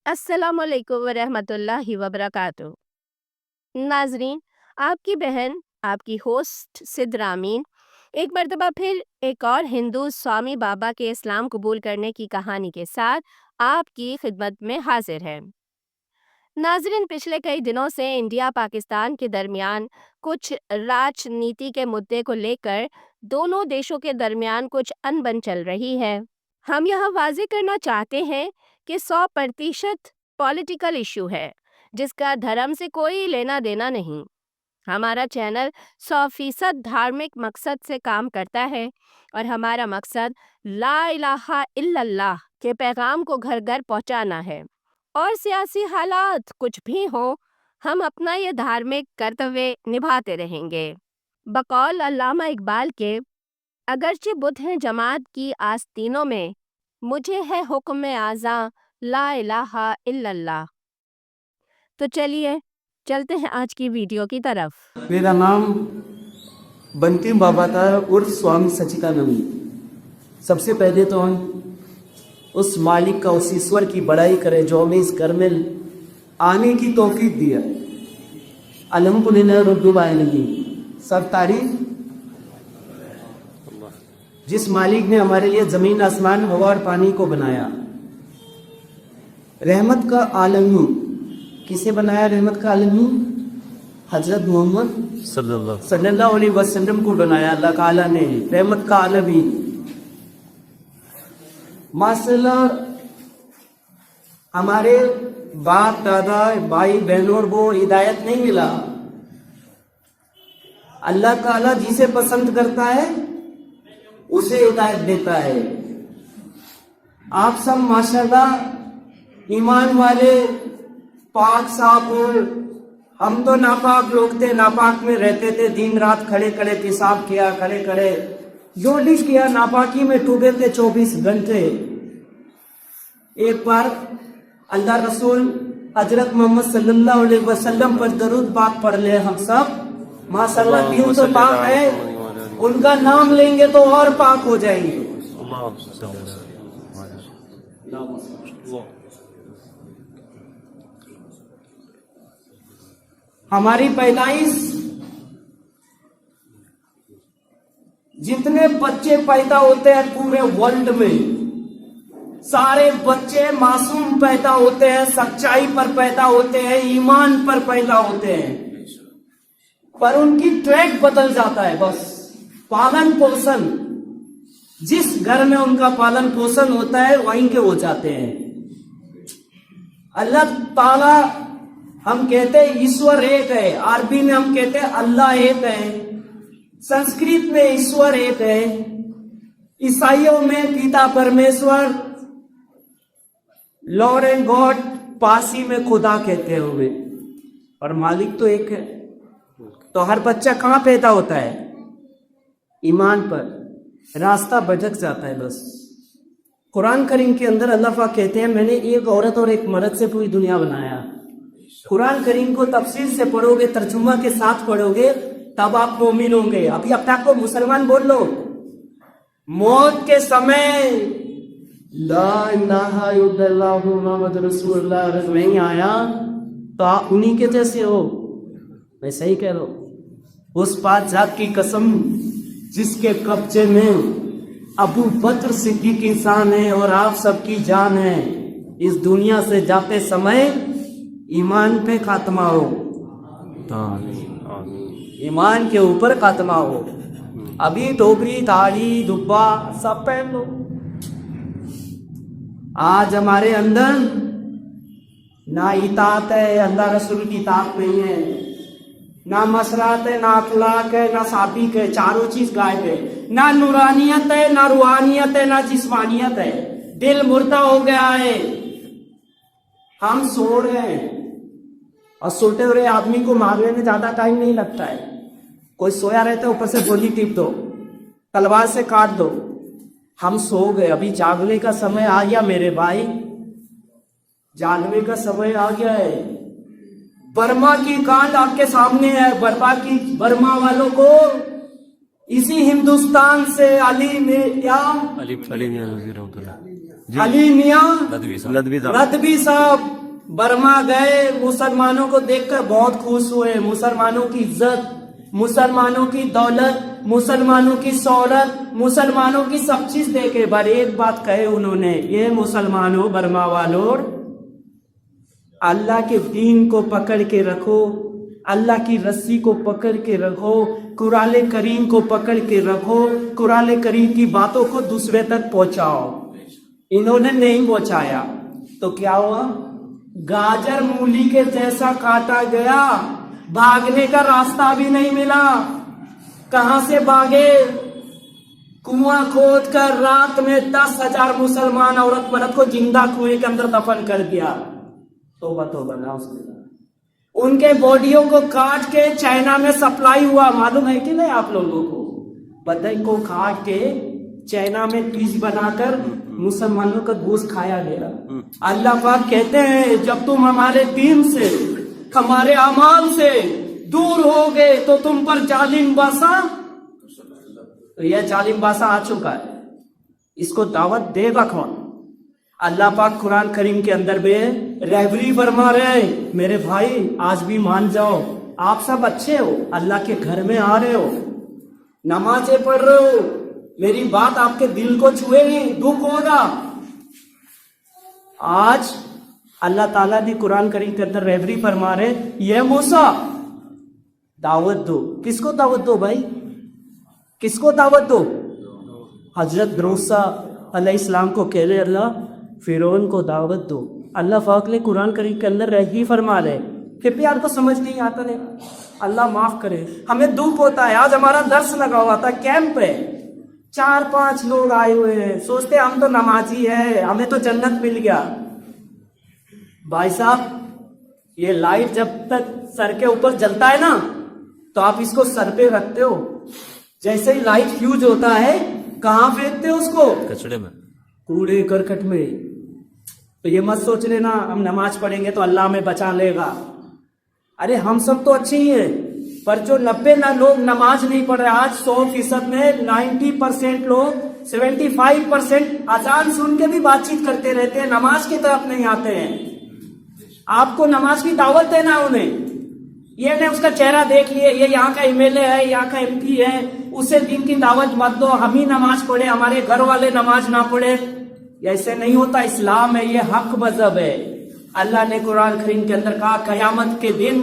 अस्सलाम वालेकुम वरहमतुल्लाहि वबरकातुहू। नाजरीन, आपकी बहन, आपकी होस्ट सिद्ध रामीन एक मरतबा फिर एक और हिंदू स्वामी बाबा के इस्लाम कबूल करने की कहानी के साथ आपकी खिदमत में हाजिर है। नाजरीन, पिछले कई दिनों से इंडिया पाकिस्तान के दरमियान कुछ राजनीति के मुद्दे को लेकर दोनों देशों के दरमियान कुछ अनबन चल रही है। हम यह वाजे करना चाहते हैं कि 100% पॉलिटिकल इशू है, जिसका धर्म से कोई लेना देना नहीं। हमारा चैनल 100% धार्मिक मकसद से काम करता है और हमारा मकसद ला इलाहा इल्लल्लाह के पैगाम को घर घर पहुंचाना है। और सियासी हालात कुछ भी हो, हम अपना ये धार्मिक कर्तव्य निभाते रहेंगे। बकौल अल्लामा इकबाल के, अगरचे बुत हैं जमात की आस्तीनों में, मुझे है हुक्म आज़ा ला इलाहा इल्लल्लाह। तो चलिए चलते हैं आज की वीडियो की तरफ। मेरा नाम बंकिम बाबा था उर्फ स्वामी सच्चिदानंद। सबसे पहले तो हम उस मालिक का, उस ईश्वर की बड़ाई करें जो हमें इस घर में आने की तौफीक दिया। अल्हम्दुलिल्लाह रब्बिल आलमीन। सब तारीफ जिस मालिक ने हमारे लिए ज़मीन, आसमान, हवा और पानी को बनाया। रहमत का आलमी किसे बनाया? रहमत का आलमी हजरत मोहम्मद सल्लल्लाहु अलैहि वसल्लम को बनाया अल्लाह ताला ने, रहमत का आलमी। माशाल्लाह, हमारे बाप दादा भाई बहनों को हिदायत नहीं मिला। अल्लाह ताला जिसे पसंद करता है उसे हिदायत देता है। आप सब माशाल्लाह ईमान वाले, पाक साफ हो। हम तो नापाक लोग थे, नापाक में रहते थे, दिन रात खड़े खड़े पेशाब किया, खड़े खड़े जो डिश किया, नापाकी में डूबे थे 24 घंटे। एक बार अल्लाह रसूल हजरत मोहम्मद सल्लल्लाहु अलैहि वसल्लम पर दरूद पाक पढ़ ले हम सब। माशाल्लाह दिल तो पाक है, उनका नाम लेंगे तो और पाक हो जाएंगे। हमारी पैदाइश, जितने बच्चे पैदा होते हैं पूरे वर्ल्ड में, सारे बच्चे मासूम पैदा होते हैं, सच्चाई पर पैदा होते हैं, ईमान पर पैदा होते हैं, पर उनकी ट्रैक बदल जाता है। बस पालन पोषण, जिस घर में उनका पालन पोषण होता है वहीं के हो जाते हैं। अल्लाह ताला, हम कहते हैं ईश्वर एक है, अरबी में हम कहते हैं अल्लाह एक है, संस्कृत में ईश्वर एक है, ईसाइयों में पिता परमेश्वर, लॉर्ड एंड गॉड, पारसी में खुदा कहते हुए, और मालिक तो एक है। तो हर बच्चा कहाँ पैदा होता है? ईमान पर। रास्ता भटक जाता है बस। कुरान करीम के अंदर अल्लाह पाक कहते हैं, मैंने एक औरत और एक मर्द से पूरी दुनिया बनाया। कुरान करीम को तफसील से पढ़ोगे, तर्जुमा के साथ पढ़ोगे, तब आप मोमिन होंगे। अभी अब तक को मुसलमान बोल लो। मौत के समय ला इलाहा इल्लल्लाहु मुहम्मद रसूलुल्लाह नहीं आया तो आप उन्हीं के जैसे हो। मैं सही कह रहा हूं। उस पाक जात की कसम जिसके कब्जे में अबू बकर सिद्दीक इंसान है और आप सबकी जान है, इस दुनिया से जाते समय ईमान पे खात्मा हो, ईमान के ऊपर खात्मा हो। अभी डोगरी, दाढ़ी, दुब्बा सब पहन लो। आज हमारे अंदर ना इताअत है, अल्लाह रसूल की इताअत नहीं है, ना मसरात है, ना अखलाक है, ना साबिक है, चारों चीज गायब है। ना नूरानियत है, ना रूहानियत है, ना जिस्मानियत है। दिल मुर्दा हो गया है। हम सो रहे हैं और सोते हुए आदमी को मारने में ज्यादा टाइम नहीं लगता है। कोई सोया रहता है, ऊपर से गोली टिप दो, तलवार से काट दो। हम सो गए, अभी जागने का समय आ गया मेरे भाई, जागने का समय आ गया है। बर्मा की कांड आपके सामने है। बर्मा वालों को इसी हिंदुस्तान से अली अली मियां लदवी साहब रदवी साहब बर्मा गए, मुसलमानों को देखकर बहुत खुश हुए। मुसलमानों की इज्जत, मुसलमानों की दौलत, मुसलमानों की शौहरत, मुसलमानों की सब चीज देखे, पर एक बात कहे उन्होंने, ये मुसलमानों बर्मा वालों, अल्लाह के दीन को पकड़ के रखो, अल्लाह की रस्सी को पकड़ के रखो, कुरान करीम को पकड़ के रखो, कुरान करीम की बातों को दूसरे तक पहुंचाओ। इन्होंने नहीं पहुंचाया तो क्या हुआ? गाजर मूली के जैसा काटा गया, भागने का रास्ता भी नहीं मिला। कहां से भागे? कुआं खोद कर रात में 10,000 मुसलमान औरत मर्द को जिंदा कुएं के अंदर दफन कर दिया। तौबा तौबा ना उसके। उनके बॉडियों को काट के चाइना में सप्लाई हुआ, मालूम है कि नहीं आप लोगों को? बदन को काट के चाइना में पीस बनाकर मुसलमानों का गोश्त खाया गया। अल्लाह पाक कहते हैं जब तुम हमारे दीन से, हमारे अमाल से दूर हो गए तो तुम पर जालिम बासा, तो यह जालिम बासा आ चुका है, इसको दावत देगा कौन? अल्लाह पाक कुरान करीम के अंदर में रहबरी फरमा रहे हैं, मेरे भाई आज भी मान जाओ, आप सब अच्छे हो, अल्लाह के घर में आ रहे हो, नमाजें पढ़ रहे हो, मेरी बात आपके दिल को छुएगी, दुख होगा। आज अल्लाह ताला ने कुरान करीम के अंदर रहबरी फरमा रहे, ये मूसा दावत दो। किसको दावत दो भाई? किसको दावत दो? हजरत मूसा अलैहिस्सलाम को कह रहे अल्लाह फिरौन को दावत दो। अल्लाह पाक ने कुरान करीम के अंदर रहबरी फरमा रहे, फिर भी आपको समझ नहीं आता नहीं। अल्लाह माफ करे, हमें दुख होता है। आज हमारा दर्स लगा हुआ था, कैंप है, 4-5 लोग आए हुए हैं, सोचते हम तो नमाजी है, हमें तो जन्नत मिल गया। भाई साहब ये लाइट जब तक सर के ऊपर जलता है ना तो आप इसको सर पे रखते हो, जैसे ही लाइट फ्यूज होता है कहाँ फेंकते हो उसको? कचड़े में, कूड़े करकट में। तो ये मत सोच लेना हम नमाज पढ़ेंगे तो अल्लाह में बचा लेगा। अरे हम सब तो अच्छे ही हैं, पर जो 90 ना लोग नमाज नहीं पढ़ रहे, आज 100% में 90% लोग, 75% अजान सुन के भी बातचीत करते रहते हैं, नमाज की तरफ नहीं आते हैं। आपको नमाज की दावत देना उन्हें, ये नहीं उसका चेहरा देख लिए ये यहाँ का एमएलए है, यहाँ का एमपी है, उसे दिन की दावत मत दो, हम ही नमाज पढ़े, हमारे घर वाले नमाज ना पढ़े। ऐसे नहीं होता, इस्लाम है, ये हक मजहब है। अल्लाह ने कुरान करीम के अंदर कहा कयामत के दिन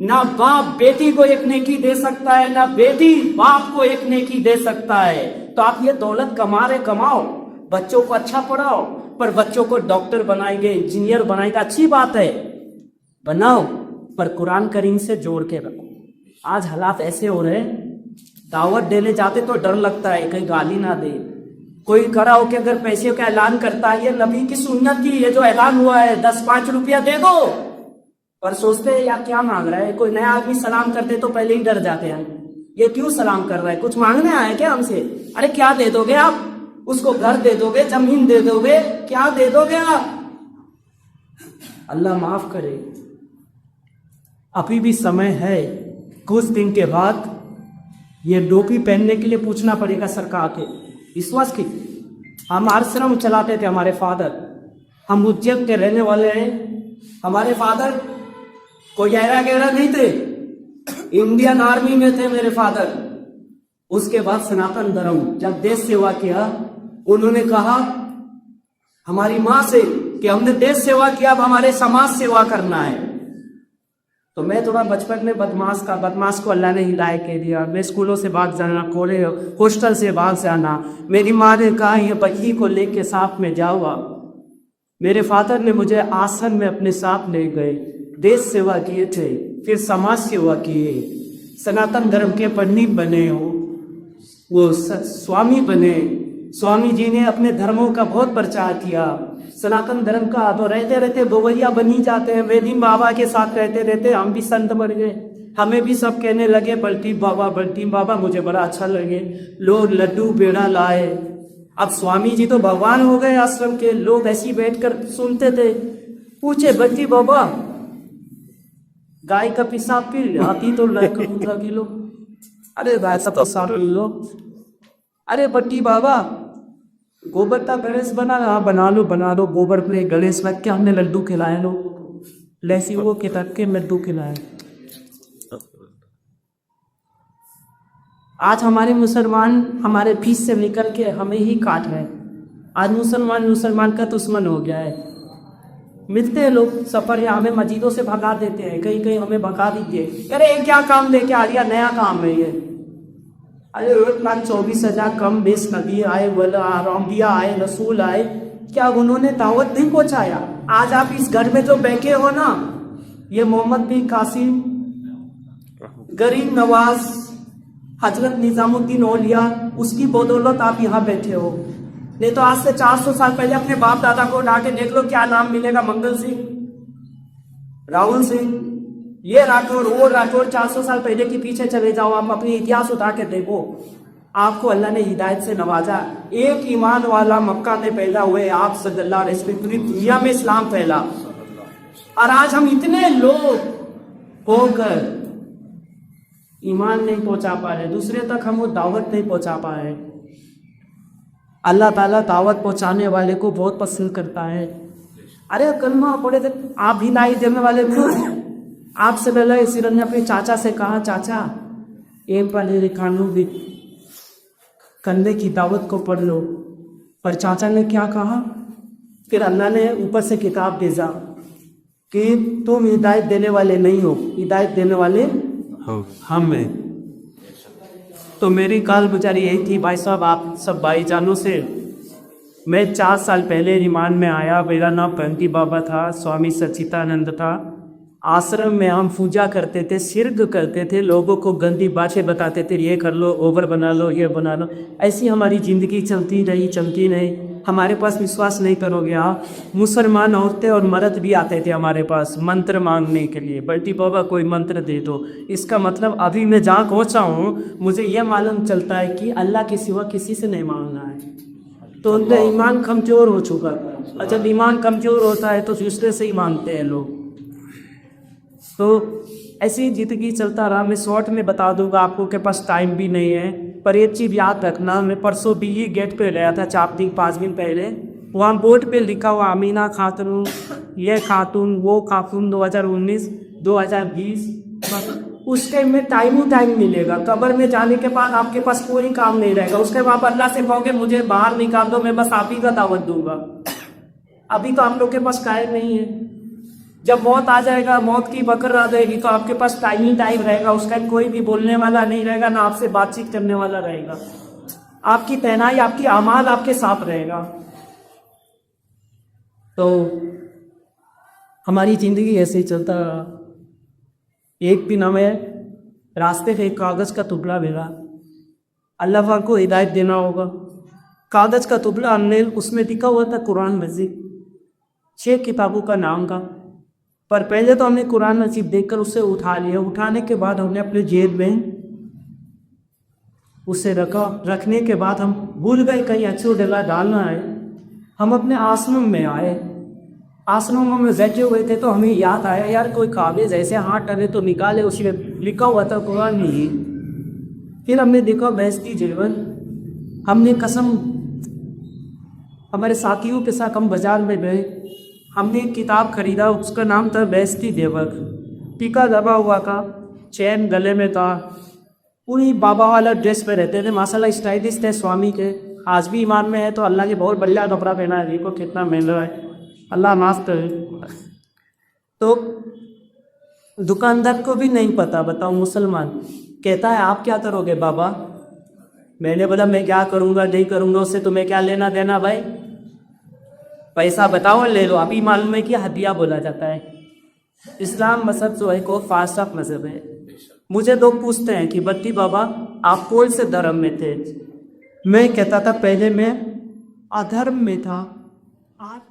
ना बाप बेटी को एक नेकी दे सकता है, ना बेटी बाप को एक नेकी दे सकता है। तो आप ये दौलत कमा रहे, कमाओ, बच्चों को अच्छा पढ़ाओ, पर बच्चों को डॉक्टर बनाएंगे, इंजीनियर बनाएगा, अच्छी बात है, बनाओ, पर कुरान करीम से जोड़ के रखो। आज हालात ऐसे हो रहे हैं, दावत देने जाते तो डर लगता है कहीं गाली ना दे। कोई खड़ा होकर अगर पैसे का ऐलान करता है, ये नबी की सुन्नत की, ये जो ऐलान हुआ है 10-5 रुपया दे दो, पर सोचते हैं यार क्या मांग रहा है। कोई नया आदमी सलाम करते तो पहले ही डर जाते हैं, ये क्यों सलाम कर रहा है, कुछ मांगने आया क्या हमसे? अरे क्या दे दोगे आप उसको? घर दे दोगे, जमीन दे दोगे, क्या दे दोगे आप? अल्लाह माफ करे। अभी भी समय है, कुछ दिन के बाद ये टोपी पहनने के लिए पूछना पड़ेगा सरकार के। विश्वास की हम आश्रम चलाते थे, हमारे फादर, हम उज्जैन के रहने वाले हैं, हमारे फादर कोई गहरा गहरा नहीं थे, इंडियन आर्मी में थे मेरे फादर। उसके बाद सनातन धर्म जब देश सेवा किया, उन्होंने कहा हमारी माँ से कि हमने देश सेवा किया, अब हमारे समाज सेवा करना है। तो मैं थोड़ा बचपन में बदमाश को अल्लाह ने हिदायत के दिया, मैं स्कूलों से भाग जाना, कोले हॉस्टल से भाग जाना। मेरी माँ ने कहा ये बच्ची को लेके साथ में जाऊँगा। मेरे फादर ने मुझे आश्रम में अपने साथ ले गए, देश सेवा किए थे, फिर समाज सेवा किए, सनातन धर्म के पंडित बने हो, वो स्वामी बने। स्वामी जी ने अपने धर्मों का बहुत प्रचार किया, सनातन धर्म का। तो रहते रहते गवैया बनी जाते हैं, वेदीन बाबा के साथ रहते रहते हम भी संत बन गए। हमें भी सब कहने लगे बल्टीम बाबा, मुझे बड़ा अच्छा लगे। लोग लड्डू पेड़ा लाए, अब स्वामी जी तो भगवान हो गए आश्रम के। लोग ऐसे ही बैठकर सुनते थे, पूछे बल्टी बाबा गाय का पेशाब पी आती तो लड़का किलो, अरे गाय का पेशाब पी लो। अरे बट्टी बाबा गोबर का गणेश हाँ बना लो गोबर पे गणेश रख के हमने लड्डू खिलाए लो लैसी वो के रख के लड्डू खिलाए। आज हमारे मुसलमान हमारे फीस से निकल के हमें ही काट रहे हैं। आज मुसलमान का दुश्मन हो गया है। मिलते हैं लोग सफर या हमें मस्जिदों से भगा देते हैं, कहीं कहीं हमें भगा दीजिए, अरे ये क्या काम लेके आ रही है, नया काम है ये। अरे 1,24,000 कम बेस नबी आए, रौंदिया आए, रसूल आए, क्या उन्होंने दावत नहीं पहुंचाया? आज आप इस घर में जो बैठे हो ना, ये मोहम्मद बिन कासिम, गरीब नवाज, हजरत निजामुद्दीन औलिया, उसकी बदौलत आप यहाँ बैठे हो। नहीं तो आज से 400 साल पहले अपने बाप दादा को उठा के देख लो, क्या नाम मिलेगा? मंगल सिंह, राहुल सिंह, ये राठौर, वो राठौर। 400 साल पहले के पीछे चले जाओ, आप अपनी इतिहास उठा के देखो, आपको अल्लाह ने हिदायत से नवाजा। एक ईमान वाला मक्का में पैदा हुए आप सल्लल्लाहु अलैहि वसल्लम, पूरी दुनिया में इस्लाम फैला। और आज हम इतने लोग होकर ईमान नहीं पहुंचा पा रहे, दूसरे तक हम वो दावत नहीं पहुंचा पा रहे। अल्लाह ताला दावत पहुंचाने वाले को बहुत पसंद करता है। अरे कलमा पढ़े थे आप भी लाई देने वाले को, आपसे पहले सिरन ने अपने चाचा से कहा, चाचा एक पढ़े कानून भी कंधे की दावत को पढ़ लो। पर चाचा ने क्या कहा? फिर अल्लाह ने ऊपर से किताब भेजा कि तुम हिदायत देने वाले नहीं हो, हिदायत देने वाले हम हैं। तो मेरी काल गुजारी यही थी भाई साहब, आप सब भाईजानों से। मैं 4 साल पहले रिमांड में आया। मेरा नाम पंती बाबा था, स्वामी सच्चिदानंद था। आश्रम में हम पूजा करते थे, शिर्क करते थे, लोगों को गंदी बातें बताते थे, ये कर लो, ओवर बना लो, ये बना लो। ऐसी हमारी ज़िंदगी चलती रही, चलती नहीं। हमारे पास विश्वास नहीं करोगे आप, मुसलमान औरतें और मर्द भी आते थे हमारे पास मंत्र मांगने के लिए, बल्टी बाबा कोई मंत्र दे दो। इसका मतलब अभी मैं जहाँ पहुँचा हूँ, मुझे यह मालूम चलता है कि अल्लाह के सिवा किसी से नहीं मांगना है। तो उनका ईमान कमज़ोर हो चुका था। और जब ईमान कमज़ोर होता है तो दूसरे से ही मांगते हैं लोग। तो ऐसी ज़िंदगी चलता रहा। मैं शॉर्ट में बता दूंगा आपको के पास टाइम भी नहीं है, पर एक चीज़ याद रखना, मैं परसों BE गेट पे गया था 5 दिन पहले। वहाँ बोर्ड पे लिखा हुआ अमीना खातून, ये खातून, वो खातून, 2019 2020। उस टाइम में टाइम मिलेगा। कब्र में जाने के बाद आपके पास कोई काम नहीं रहेगा। उसके बाद अल्लाह से कहोगे मुझे बाहर निकाल दो, मैं बस आप ही का दावत दूंगा। अभी तो आप लोग के पास टाइम नहीं है। जब मौत आ जाएगा, मौत की बकर आ जाएगी, तो आपके पास टाइम रहेगा। उस टाइम कोई भी बोलने वाला नहीं रहेगा, ना आपसे बातचीत करने वाला रहेगा। आपकी तैनाई, आपकी अमाल आपके साथ रहेगा। तो हमारी ज़िंदगी ऐसे ही चलता रहा। एक दिन हमें रास्ते पे एक कागज़ का टुकड़ा मिला। अल्लाह पाक को हिदायत देना होगा। कागज़ का टुकड़ा, हमने उसमें लिखा हुआ था कुरान मजीद, 6 किताबों का नाम का। पर पहले तो हमने कुरान मजीद देखकर उसे उठा लिया। उठाने के बाद हमने अपने जेब में उसे रखा। रखने के बाद हम भूल गए कहीं अच्छी डला डालना है। हम अपने आश्रम में आए। आश्रम में बैठे हुए थे तो हमें याद आया, यार कोई कागज़ ऐसे हाथ डरे तो निकाले, उसमें लिखा हुआ था कुरान में ही। फिर हमने देखा बेहस्ती जीवन। हमने कसम, हमारे साथियों के साथ हम बाज़ार में गए, हमने एक किताब खरीदा, उसका नाम था बेहस्ती देवक। टीका दबा हुआ का, चैन गले में था, पूरी बाबा वाला ड्रेस पे रहते थे, माशाल्लाह स्टाइलिश थे स्वामी के। आज भी ईमान में है तो अल्लाह के बहुत बढ़िया कपड़ा पहना है, देखो कितना महंगा है, अल्लाह माफ करे। तो दुकानदार को भी नहीं पता, बताओ मुसलमान कहता है आप क्या करोगे बाबा? मैंने बोला मैं क्या करूँगा नहीं करूँगा, उससे तुम्हें क्या लेना देना भाई, पैसा बताओ ले लो। अभी मालूम है कि हदिया बोला जाता है। इस्लाम मजहब जो है को फासाक मजहब है। मुझे लोग पूछते हैं कि बट्टी बाबा आप कौन से धर्म में थे? मैं कहता था पहले मैं अधर्म में था, आज